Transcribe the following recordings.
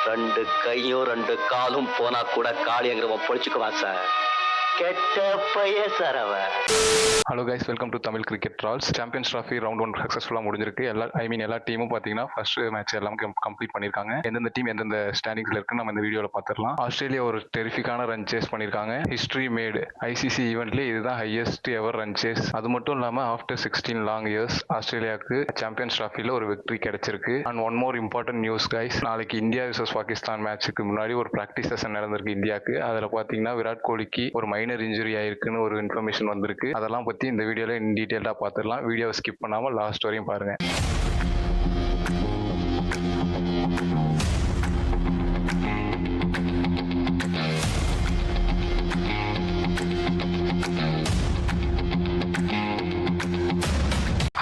ரெண்டு கையும் ரெண்டு காலும் போனா கூட காளியங்கிறவன் பொழிச்சுக்குவா சார். கெட்ட பைய சார் அவன். Hello guys, welcome to Tamil cricket trolls. Champions trophy round 1 சக்ஸஸ்ஃபுல்லாக முடிஞ்சிருக்கு. எல்லா டீமும் பார்த்தீங்கன்னா ஃபர்ஸ்ட் மேட்ச் எல்லாம் கம்ப்ளீட் பண்ணியிருக்காங்க. எந்தெந்த டீம் எந்தெந்த ஸ்டாண்டிங்ஸ்ல இருக்குன்னு நம்ம இந்த வீடியோவில் பார்த்துடலாம். ஆஸ்திரேலியா ஒரு டெரிஃபிக்கான ரன் சேஸ் பண்ணியிருக்காங்க. ஹிஸ்ட்ரி மேடு ஐசிசி ஈவெண்ட்லேயே இதுதான் ஹையஸ்ட் எவர் ரன் சேஸ். அது மட்டும் இல்லாமல் ஆஃப்டர் 16 லாங் இயர்ஸ் ஆஸ்திரேலியாவுக்கு சாம்பியன்ஸ் ட்ராஃபியில் ஒரு வெற்றி கிடைச்சிருக்கு. And one more important news guys, நாளைக்கு இந்தியா vs பாகிஸ்தான் மேட்சுக்கு முன்னாடி ஒரு ப்ராக்டிஸ் செஷன் நடந்திருக்கு இந்தியாவுக்கு. அதில் பார்த்தீங்கன்னா விராட் கோலிக்கு ஒரு மைனர் இன்ஜுரி ஆயிருக்குன்னு ஒரு இன்ஃபர்மேஷன் வந்திருக்கு. அதெல்லாம் பற்றி இந்த வீடியோவில் இன் டீட்டெயிலாக பார்த்துடலாம். வீடியோவை ஸ்கிப் பண்ணாமல் லாஸ்ட் வரையும் பாருங்க.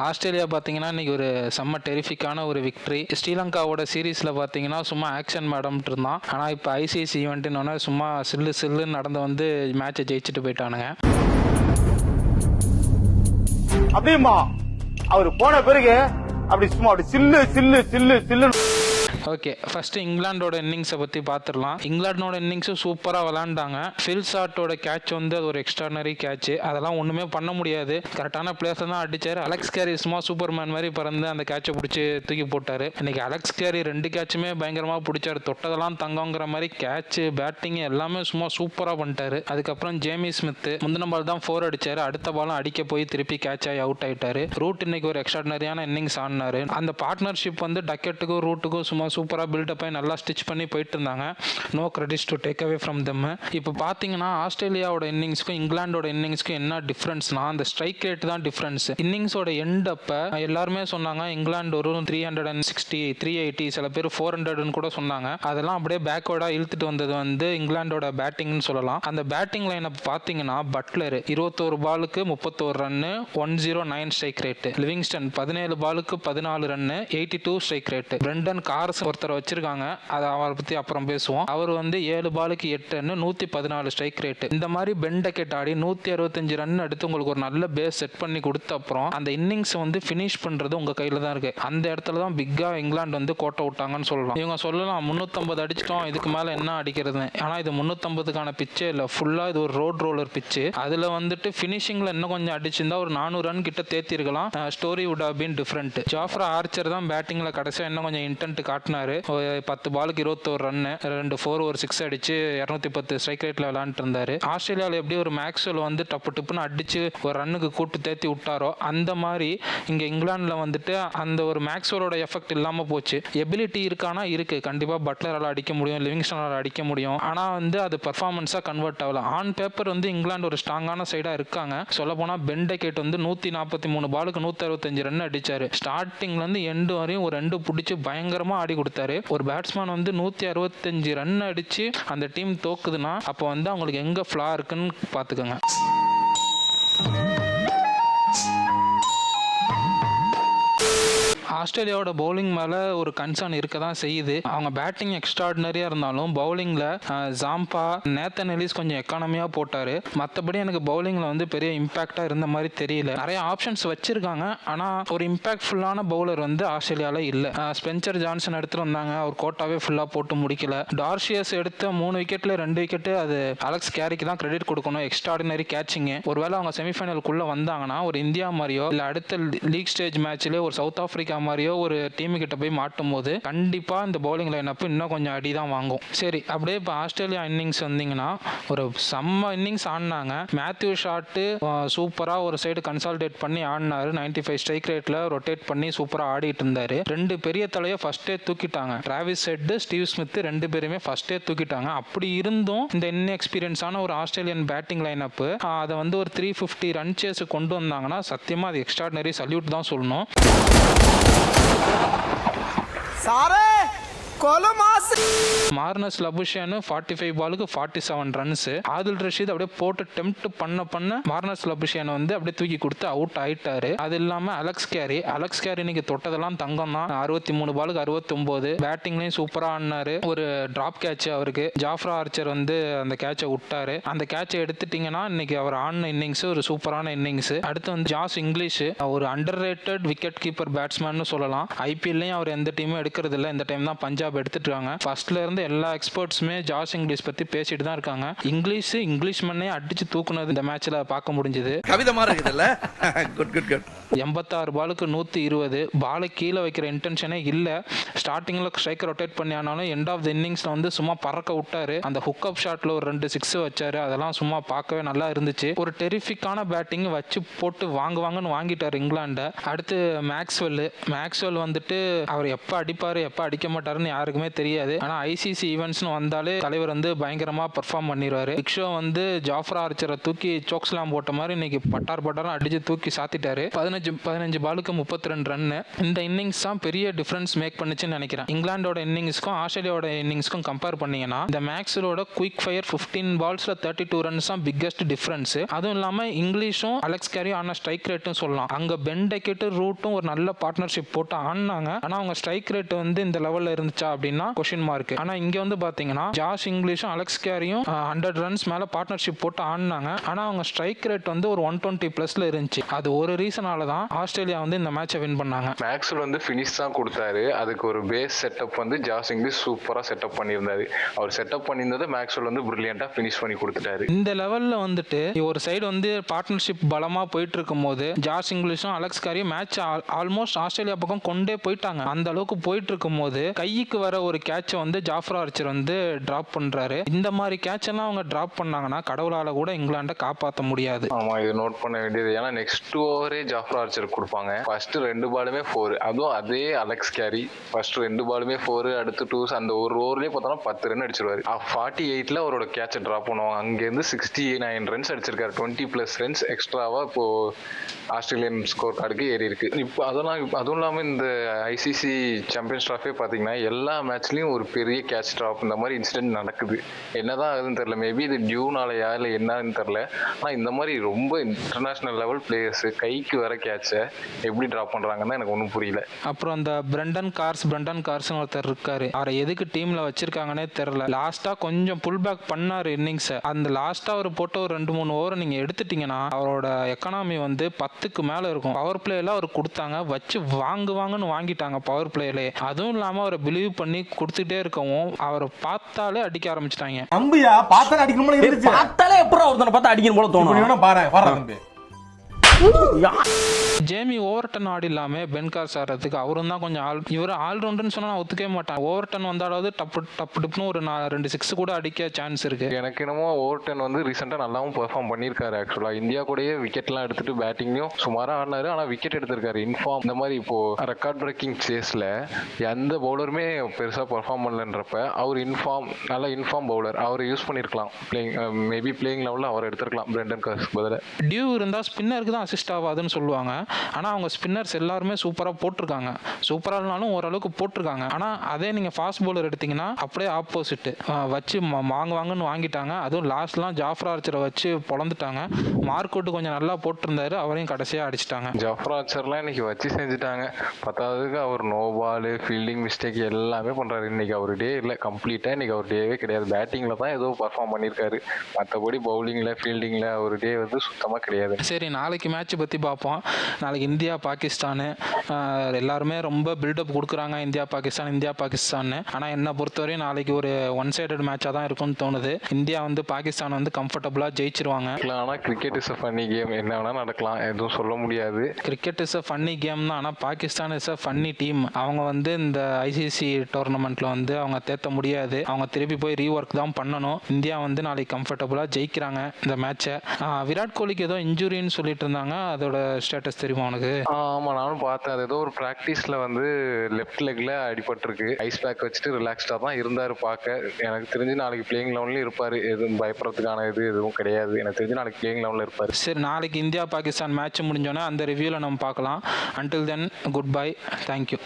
ஆஸ்திரேலியா பார்த்தீங்கன்னா இன்றைக்கி ஒரு செம்ம டெரிஃபிக்கான ஒரு விக்ட்ரி. ஸ்ரீலங்காவோட சீரீஸில் பார்த்தீங்கன்னா சும்மா ஆக்ஷன் மேடம்ட்டு இருந்தான். ஆனால் இப்போ ஐசிசி ஈவெண்ட்டுன்னு சும்மா சில்லுன்னு நடந்து வந்து மேட்சை ஜெயிச்சுட்டு போயிட்டானுங்க. அப்படியுமா அவர் போன பிறகு அப்படி சும்மா அப்படி சில்லு சில்லு சில்லு சில்லு. ஓகே, ஃபர்ஸ்ட் இங்கிலாண்டோட இன்னிங்ஸை பற்றி பார்த்துடலாம். இங்கிலாண்டோட இன்னிங்ஸும் சூப்பராக விளாண்டாங்க. ஃபில் ஷாட்டோட கேட்ச் வந்து அது ஒரு எக்ஸ்ட்ரானரி கேட்ச். அதெல்லாம் ஒன்றுமே பண்ண முடியாது, கரெக்டான பிளேஸில் தான் அடிச்சார். அலெக்ஸ் கேரி சும்மா சூப்பர்மேன் மாதிரி பறந்து அந்த கேட்சை பிடிச்சி தூக்கி போட்டார். இன்னைக்கு அலெக்ஸ் கேரி 2 கேட்சுமே பயங்கரமாக பிடிச்சாரு. தொட்டதெல்லாம் தங்கங்கிற மாதிரி கேட்சு, பேட்டிங் எல்லாமே சும்மா சூப்பராக பண்ணிட்டாரு. அதுக்கப்புறம் ஜேமி ஸ்மித் முந்தின பால் தான் 4 அடிச்சாரு. அடுத்த பாலும் அடிக்க போய் திருப்பி கேட்ச் ஆகி அவுட் ஆயிட்டாரு. ரூட் இன்னைக்கு ஒரு எக்ஸ்ட்ரானரியான இன்னிங்ஸ் ஆடினாரு. அந்த பார்ட்னர்ஷிப் வந்து டக்கெட்டுக்கும் ரூட்டுக்கும் சும்மா சூப்பராக பில்டப் ஆகி நல்லா ஸ்டிச் பண்ணி போயிட்டு இருந்தாங்க. No credits to take away from them. இப்போ பார்த்தீங்கன்னா ஆஸ்திரேலியாவோட இன்னிங்ஸ்க்கும் இங்கிலாண்டோட இன்னிங்ஸ்க்கும் என்ன டிஃப்ரென்ஸ்னா அந்த ஸ்ட்ரைக் ரேட் தான் டிஃப்ரென்ஸ். இன்னிங்ஸோட எண்ட் அப்போ எல்லாருமே சொன்னாங்க இங்கிலாந்து ஒரு 360 380 சில பேர் 400 கூட சொன்னாங்க. அதெல்லாம் அப்படியே பேக்வர்டாக இழுத்துட்டு வந்தது வந்து இங்கிலாண்டோட பேட்டிங்னு சொல்லலாம். அந்த பேட்டிங் லைனப் பார்த்தீங்கன்னா பட்லர் 21 பாலுக்கு 31 ரன்னு 109 ஸ்ட்ரைக் ரேட். லிவிங்ஸ்டன் 17 பாலுக்கு 14 run 82 strike rate. Brendan cars ஒருத்தர் வச்சிருக்காங்க, அதை அவரை பத்தி அப்புறம் பேசுவோம். அவர் வந்து 7 பாலுக்கு 8 ரன்னு 114 ஸ்ட்ரைக் ரேட். இந்த மாதிரி பெண்டக்கெட் ஆடி 165 ரன் எடுத்து உங்களுக்கு ஒரு நல்ல பேஸ் செட் பண்ணி கொடுத்த அப்புறம் அந்த இன்னிங்ஸ் வந்து ஃபினிஷ் பண்றது உங்க கையில தான் இருக்கு. அந்த இடத்துல தான் பிக்கா இங்கிலாந்து வந்து கோட்டை விட்டாங்கன்னு சொல்லலாம். இவங்க சொல்லலாம் 350 அடிச்சிட்டோம், இதுக்கு மேல என்ன அடிக்கிறது. ஆனா இது 350க்கான பிச்சே இல்ல, ஃபுல்லா இது ஒரு ரோட் ரோலர் பிச்சு. அதுல வந்துட்டு பினிஷிங்ல இன்னும் கொஞ்சம் அடிச்சிருந்தா ஒரு 400 ரன் கிட்ட தேத்திருக்கலாம். Story would have been different. Jofra Archer தான் பேட்டிங்ல கடைசியா இன்னும் கொஞ்சம் இன்டென்ட் காட்டினாரு. 10 பாலுக்கு 21 ரன்னு 2 4 ஒரு 6 அடிச்சு 210 ஸ்ட்ரைக் ரேட்ல விளையாண்டு இருந்தாரு. ஆஸ்திரேலியாவில் எப்படி ஒரு மேக்ஸ்வெல் வந்து டப்புன்னு அடிச்சு ஒரு ரன்னுக்கு கூட்டு தேத்தி விட்டாரோ அந்த மாதிரி இங்க இங்கிலாந்துல வந்துட்டு அந்த ஒரு மேக்ஸ்வெலோட எஃபெக்ட் இல்லாம போச்சு. எபிலிட்டி இருக்கானா இருக்கு, கண்டிப்பா பட்லரால அடிக்க முடியும், லிவிங்ஸ்டனால அடிக்க முடியும். ஆனா வந்து அது பெர்ஃபார்மன்ஸா கன்வெர்ட் ஆகல. ஆன் பேப்பர் வந்து இங்கிலாந்து ஒரு ஸ்ட்ராங்கான சைடா இருக்காங்க. சொல்ல போனா பெண்டகேட் வந்து 143 பாலுக்கு 165 ரன் அடிச்சாரு. ஸ்டார்டிங்ல இருந்து எண்டு வரையும் ஒரு 2 பிடிச்சி பயங்கரமா ஆடி கொடுத்தாரு. ஒரு பேட்ஸ்மேன் வந்து 165 ரன் அடிச்சு அந்த டீம் தோக்குதுன்னா அப்போ வந்து அவங்களுக்கு எங்க ஃப்ளா இருக்குன்னு பாத்துக்கோங்க. ஆஸ்திரேலியாவோட பவுலிங் மேலே ஒரு கன்சர்ன் இருக்க தான் செய்யுது. அவங்க பேட்டிங் எக்ஸ்ட்ராடினரியாக இருந்தாலும் பவுலிங்கில் ஜாம்பா நேத்தன் எலிஸ் கொஞ்சம் எக்கானமியாக போட்டார். மற்றபடி எனக்கு பவுலிங்கில் வந்து பெரிய இம்பாக்டாக இருந்த மாதிரி தெரியல. நிறைய ஆப்ஷன்ஸ் வச்சிருக்காங்க, ஆனால் ஒரு இம்பாக்ட்ஃபுல்லான பவுலர் வந்து ஆஸ்திரேலியாவில் இல்லை. ஸ்பென்சர் ஜான்சன் எடுத்துகிட்டு வந்தாங்க, அவர் கோட்டாவே ஃபுல்லாக போட்டு முடிக்கல. டார்ஷியஸ் எடுத்த 3 விக்கெட்டில் 2 விக்கெட்டு அது அலெக்ஸ் கேரிக்கு தான் கிரெடிட் கொடுக்கணும். எக்ஸ்ட்ராடினரி கேட்சிங்கு. ஒருவேளை அவங்க செமிஃபைனலுக்குள்ளே வந்தாங்கன்னா ஒரு இந்தியா மாதிரியோ இல்லை அடுத்த லீக் ஸ்டேஜ் மேட்ச்லேயே ஒரு சவுத் ஆப்பிரிக்கா மாதிரியோ ஒரு டீம் கிட்ட போய் மாட்டும் போது கண்டிப்பா இந்த பவுலிங் லைனப் இன்னும் கொஞ்சம் அடி தான் வாங்கும். சரி, அப்படியே இப்போ ஆஸ்திரேலியா இன்னிங்ஸ் வந்தீங்கன்னா ஒரு செம்ம இன்னிங்ஸ் ஆடினாங்க. மேத்யூ ஷாட்டு சூப்பரா ஒரு சைடு கன்சால்டேட் பண்ணி ஆடினாரு. 95 ஸ்ட்ரைக் ரேட்ல ரொட்டேட் பண்ணி சூப்பரா ஆடிட்டு இருந்தாரு. 2 பெரிய தலையை ஃபர்ஸ்டே தூக்கிட்டாங்க. டிராவிஸ் ஹெட், ஸ்டீவ் ஸ்மித் 2 பேருமே ஃபர்ஸ்டே தூக்கிட்டாங்க. அப்படி இருந்தும் இந்த இன்எக்ஸ்பீரியன்ஸான ஒரு ஆஸ்திரேலியன் பேட்டிங் லைனப் அதை வந்து ஒரு 350 ரன் சேஸ் கொண்டு வந்தாங்கன்னா சத்தியமா அது எக்ஸ்ட்ராடினரி சல்யூட் தான் சொல்லணும். சாரே மார்னஸ் லபுஷேனு 45 பாலுக்கு 47 ரன்ஸ். ஆதில் ரஷீத் அப்படியே போட்டு டெம்ப்ட் பண்ண மார்னஸ் லபுஷேன் வந்து அப்படியே தூக்கி கொடுத்து அவுட் ஆயிட்டாரு. அது இல்லாம அலெக்ஸ் கேரி இன்னைக்கு தொட்டதெல்லாம் தங்கம் தான். 63 பாலுக்கு 69. பேட்டிங்லயும் சூப்பரா ஆடினாரு. ஒரு டிராப் கேட்ச் அவருக்கு. ஜாஃப்ரா ஆர்ச்சர் வந்து அந்த கேட்சை விட்டாரு. அந்த கேட்சை எடுத்துட்டீங்கன்னா இன்னைக்கு அவர் ஆடின இன்னிங்ஸ் ஒரு சூப்பரான இன்னிங்ஸ். அடுத்து வந்து ஜாஸ் இங்கிலீஷ் ஒரு under rated wicket keeper batsman சொல்லலாம். ஐபிஎல்லையும் அவர் எந்த டீமும் எடுக்கிறது இல்லை. இந்த டைம் தான் பஞ்சாப் பில்டப் எடுத்துட்டு இருக்காங்க. ஃபர்ஸ்ட்ல இருந்து எல்லா எக்ஸ்பர்ட்ஸுமே ஜாஷ் இங்கிலீஷ் பத்தி பேசிட்டு தான் இருக்காங்க. இங்கிலீஷ் மண்ணே அடிச்சு தூக்குனது இந்த மேட்ச்ல பார்க்க முடிஞ்சது. கவிதை மாதிரி இருக்குதுல்ல. Good good good. 86 பாலுக்கு 120. பாலை கீழே வைக்கிற இன்டென்ஷனே இல்ல. ஸ்டார்டிங்ல ஸ்ட்ரைக்கர் ரொட்டேட் பண்ணி ஆனாலும் எண்ட் ஆஃப் தி இன்னிங்ஸ்ல வந்து சும்மா பறக்க விட்டாரு. அந்த ஹுக் அப் ஷாட்ல ஒரு 2 6 வச்சாரு. அதெல்லாம் சும்மா பார்க்கவே நல்லா இருந்துச்சு. ஒரு டெரிஃபிக்கான பேட்டிங் வச்சு போட்டு வாங்குவாங்கன்னு வாங்கிட்டாரு இங்கிலாண்டை. அடுத்து மேக்ஸ்வெல் வந்துட்டு அவர் எப்ப அடிப்பாரு எப்ப அடிக்க மாட்டாருன்னு யாருக்குமே தெரியாது. ஆனா ஐசிசி ஈவெண்ட்ஸ்னு வந்தாலே தலைவர் வந்து பயங்கரமா பெர்ஃபார்ம் பண்ணிடுவாரு. பிக் ஷோ வந்து ஜாஃப்ரா ஆர்ச்சரை தூக்கி சோக்ஸ்லாம் போட்ட மாதிரி இன்னைக்கு பட்டார் அடிச்சு தூக்கி சாத்திட்டாரு. 15 பாலுக்கு 32 ரன். இந்த இன்னிங்ஸ் தான் பெரிய டிஃபரன்ஸ் மேக் பண்ணுச்சுன்னு நினைக்கிறேன். இங்கிலாண்டோட இன்னிங்ஸ்க்கும் ஆஸ்திரேலியாவோட இன்னிங்ஸ்க்கும் கம்பேர் பண்ணீங்கன்னா இந்த மேக்ஸ்வெலோட குயிக் ஃபயர் 15 பால்ஸ்ல 32 ரன்ஸ் தான் பிக்கஸ்ட் டிஃபரன்ஸ். அதுவும் இல்லாம இங்கிலீஷும் அலெக்ஸ் கேரியும் ஆன ஸ்ட்ரைக் ரேட்டும் சொல்லலாம். அங்க பென் டெக்கெட் ரூட்டும் ஒரு நல்ல பார்ட்னர்ஷிப் போட்டு ஆனாங்க. ஆனா அவங்க ஸ்ட்ரைக் ரேட் வந்து இந்த லெவல்ல இருந்துச்சா அப்படின்னா கொஸ்டின் மார்க். ஆனா இங்க வந்து பாத்தீங்கன்னா ஜாஷ் இங்கிலீஷும் அலெக்ஸ் கேரியும் 100 ரன்ஸ் மேல பார்ட்னர்ஷிப் போட்டு ஆனாங்க. ஆனா அவங்க ஸ்ட்ரைக் ரேட் வந்து ஒரு 120 பிளஸ்ல இருந்துச்சு. அது ஒரு ரீசனால தான் ஆஸ்திரேலியா வந்து இந்த மேட்சை வின் பண்ணாங்க. மேக்ஸ்வெல் வந்து ஃபினிஷ் தான் கொடுத்தாரு. அதுக்கு ஒரு பேஸ் செட்டப் வந்து ஜாஷ் இங்கிலீஷ் சூப்பரா செட்டப் பண்ணியிருந்தாரு. அவர் செட்டப் பண்ணியிருந்தது மேக்ஸ்வெல் வந்து பிரில்லியண்டா ஃபினிஷ் பண்ணி கொடுத்துட்டாரு. இந்த லெவல்ல வந்துட்டு ஒரு சைடு வந்து பார்ட்னர்ஷிப் பலமா போயிட்டு இருக்கும் போது ஜாஷ் இங்கிலீஷும் அலெக்ஸ் கேரியும் மேட்ச் ஆல்மோஸ்ட் ஆஸ்திரேலியா பக்கம் கொண்டே போயிட்டாங்க. அந்த அளவுக்கு போயிட்டு இருக்கும் போது கைக்கு வர ஒரு கேட்சை வந்து ஜாஃப்ரா ஆர்ச்சர் வந்து டிராப் பண்றாரு. இந்த மாதிரி கேட்ச் எல்லாம் அவங்க டிராப் பண்ணாங்கன்னா கடவுளால கூட இங்கிலாண்டை காப்பாற்ற முடியாது. ஆமா, இது நோட் பண்ண வேண்டியது. ஏன்னா நெக்ஸ்ட் ஓவரே ஜாஃப்ரா ஆர்ச்சர் கொடுப்பாங்க. ஃபர்ஸ்ட் 2 பாலுமே 4. அதுவும் அதே அலெக்ஸ் கேரி ஃபர்ஸ்ட் 2 பாலுமே 4. அடுத்து 2 அந்த ஒரு ஓவர்லயே பார்த்தோம்னா 10 ரன் அடிச்சிருவாரு. 48ல அவரோட கேட்சை டிராப் பண்ணுவாங்க. அங்கேருந்து 69 ரன்ஸ் அடிச்சிருக்காரு. 20+ ரன்ஸ் எக்ஸ்ட்ராவா இப்போ ஆஸ்திரேலியன் ஸ்கோர் கார்டுக்கு ஏறி இருக்கு. இப்போ அதுவும் இல்லாம இந்த ஐசிசி சாம்பியன்ஸ் டிராஃபே பாத்தீங்கன்னா எல்லா மேட்ச்லயும் ஒரு பெரிய கேட்ச் டிராப் இந்த மாதிரி இன்சிடென்ட் நடக்குது. என்னதான் ஆகுதுன்னு தெரியல. மேபி இது டியூனாலயா இல்லை என்னன்னு தெரியல. ஆனா இந்த மாதிரி ரொம்ப இன்டர்நேஷனல் லெவல் பிளேயர்ஸ் கைக்கு வர கேட்சை எப்படி டிராப் பண்றாங்கன்னு எனக்கு ஒன்றும் புரியல. அப்புறம் அந்த பிரண்டன் கார்ஸ் ஒருத்தர் இருக்காரு. அவரை எதுக்கு டீம்ல வச்சிருக்காங்கன்னே தெரியல. லாஸ்டா கொஞ்சம் புல் பேக் பண்ணாரு இன்னிங்ஸை. அந்த லாஸ்டா அவர் போட்ட ஒரு 2-3 ஓவர் நீங்க எடுத்துட்டீங்கன்னா அவரோட எக்கானமி வந்து 10க்கு மேல இருக்கும். பவர் பிளேல அவர் கொடுத்தாங்க, வச்சு வாங்குவாங்கன்னு வாங்கிட்டாங்க பவர் பிளேலே. அதுவும் இல்லாம அவரை பிலீவ் பண்ணி கொடுத்துட்டே இருக்கவும் அவரை பார்த்தாலே அடிக்க ஆரம்பிச்சிட்டாங்க. நம்பியா பார்த்தாலே அடிக்கணும் இருந்துச்சு. பார்த்தாலே எப்பறம் ஒருத்தனை பார்த்து அடிக்கணும் போல தோணும். பாரு ஜேமி ஓவர்டன் ஆடி இல்லாம பென்கார்ஸ் ஆடுறதுக்கு அவரும் தான் கொஞ்சம் இவர் ஆல்ரவுண்டர்னு சொன்னா நான் ஒத்துக்கவே மாட்டேன். ஓவர்டன் வந்தாலாவது டப்புன்னு ஒரு 2 6 கூட அடிக்க சான்ஸ் இருக்கு. எனக்கு என்னமோ ஓவர்டன் வந்து ரீசெண்டா நல்லாவும் பெர்ஃபார்ம் பண்ணியிருக்காரு. ஆக்சுவலா இந்தியா கூடயே விக்கெட்லாம் எடுத்துட்டு பேட்டிங்லயும் சுமாரா ஆடினாரு. ஆனா விக்கெட் எடுத்திருக்காரு. இன்ஃபார்ம் இந்த மாதிரி இப்போ ரெக்கார்ட் பிரேக்கிங் சேஸ்ல எந்த பவுலருமே பெருசா பெர்ஃபார்ம் பண்ணலன்றப்ப அவர் நல்ல இன்ஃபார்ம் பவுலர். அவர் யூஸ் பண்ணிருக்கலாம். மேபி பிளேயிங் லெவல்ல அவர் எடுத்திருக்கலாம் பிரண்டன் கார்ஸ்க்கு பதிலா. டியூ இருந்தா ஸ்பின்னருக்கு தான் அசிஸ்ட் ஆகாதுன்னு சொல்லுவாங்க. ஆனால் அவங்க ஸ்பின்னர்ஸ் எல்லாருமே சூப்பராக போட்டிருக்காங்க. சூப்பராக இருந்தாலும் ஓரளவுக்கு போட்டிருக்காங்க. ஆனால் அதே நீங்கள் ஃபாஸ்ட் பவுலர் எடுத்தீங்கன்னா அப்படியே ஆப்போசிட் வச்சு வாங்குவாங்கன்னு வாங்கிட்டாங்க. அதுவும் லாஸ்ட்லாம் ஜாஃப்ரா ஆர்ச்சரை வச்சு பொழந்துட்டாங்க. மார்க்கவுட் கொஞ்சம் நல்லா போட்டிருந்தாரு, அவரையும் கடைசியாக அடிச்சிட்டாங்க. ஜாஃப்ரா ஆர்ச்சர்லாம் இன்னைக்கு வச்சு செஞ்சுட்டாங்க. பத்தாவதுக்கு அவர் நோ பால் ஃபீல்டிங் மிஸ்டேக் எல்லாமே பண்றாரு. இன்னைக்கு அவர் டே இல்லை, கம்ப்ளீட்டா இன்னைக்கு அவர் டேவே கிடையாது. பேட்டிங்ல தான் ஏதோ பர்ஃபார்ம் பண்ணியிருக்காரு. மற்றபடி பவுலிங்ல ஃபீல்டிங்ல ஒரு டே வந்து சுத்தமாக கிடையாது. சரி, நாளைக்கு மேட்ச் பற்றி பார்ப்போம். நாளைக்கு இந்தியா பாகிஸ்தானு எல்லாருமே ரொம்ப பில்டப் கொடுக்குறாங்க. இந்தியா பாகிஸ்தான். ஆனால் என்னை பொறுத்தவரையும் நாளைக்கு ஒரு ஒன் சைடட் மேட்சாக தான் இருக்கும்னு தோணுது. இந்தியா வந்து பாகிஸ்தான் வந்து கம்ஃபர்டபுளாக ஜெயிச்சிருவாங்க. ஆனால் cricket is a funny game. என்ன வேணா நடக்கலாம், எதுவும் சொல்ல முடியாது. Cricket is a funny game தான். ஆனால் Pakistan is a funny team. அவங்க வந்து இந்த ஐசிசி டோர்னமெண்ட்ல வந்து அவங்க தேத்த முடியாது. அவங்க திருப்பி போய் ரீஒர்க் தான் பண்ணணும். இந்தியா வந்து நாளைக்கு கம்ஃபர்டபுளாக ஜெயிக்கிறாங்க இந்த மேட்சை. விராட் கோலிக்கு ஏதோ இன்ஜுரின்னு சொல்லிட்டு இருந்தாங்க. அதோட ஸ்டேட்டஸ் தெரியுமா உனக்கு? ஆமா, நானும் பார்த்தேன். அது ஏதோ ஒரு பிராக்டிஸ்ல வந்து லெஃப்ட் லெக்ல அடிபட்டிருக்கு. ஐஸ் பேக் வச்சுட்டு ரிலாக்ஸ்டா தான் இருந்தாரு பார்க்க. எனக்கு தெரிஞ்சு நாளைக்கு பிளேயிங் லெவன்லயும் இருப்பாரு. எதுவும் பயப்படுறதுக்கான எதுவும் கிடையாது. எனக்கு தெரிஞ்சு நாளைக்கு பிளேயிங் லெவன்ல இருப்பாரு. சரி, நாளைக்கு இந்தியா பாகிஸ்தான் மேட்ச் முடிஞ்சோன்னா அந்த ரிவ்யூல நம்ம பார்க்கலாம். Until then good bye, thank you.